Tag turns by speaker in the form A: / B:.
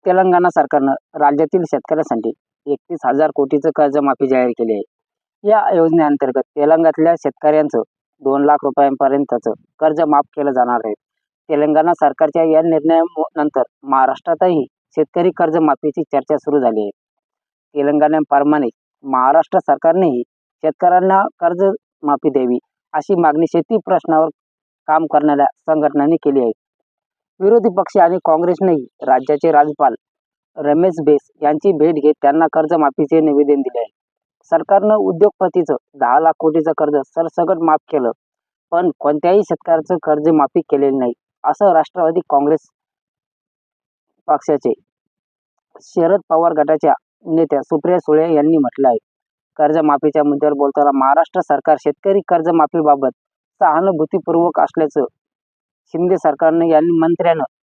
A: तेलंगणा सरकारनं राज्यातील शेतकऱ्यांसाठी 31,000 कोटीचं कर्जमाफी जाहीर केली आहे. या योजनेअंतर्गत तेलंगणातल्या शेतकऱ्यांचं 2 लाख रुपयांपर्यंतचं कर्ज माफ केलं जाणार आहे. तेलंगणा सरकारच्या या निर्णयानंतर महाराष्ट्रातही शेतकरी कर्जमाफीची चर्चा सुरू झाली आहे. तेलंगणाप्रमाणे महाराष्ट्र सरकारनेही शेतकऱ्यांना कर्जमाफी द्यावी अशी मागणी शेती प्रश्नावर काम करणाऱ्या संघटनांनी केली आहे. विरोधी पक्ष आणि काँग्रेसनेही राज्याचे राज्यपाल रमेश बैस यांची भेट घेत त्यांना कर्जमाफीचे निवेदन दिले आहे. सरकारनं उद्योगपतीचं 10 लाख कोटीचं कर्ज सरसकट माफ केलं, पण कोणत्याही शेतकऱ्याचं कर्जमाफी केलेली नाही, असं राष्ट्रवादी काँग्रेस पक्षाचे शरद पवार गटाच्या नेत्या सुप्रिया सुळे यांनी म्हटलं आहे. कर्जमाफीच्या मुद्द्यावर बोलताना महाराष्ट्र सरकार शेतकरी कर्जमाफीबाबत सहानुभूतीपूर्वक असल्याचं शिंदे सरकारनं यांनी मंत्र्यानं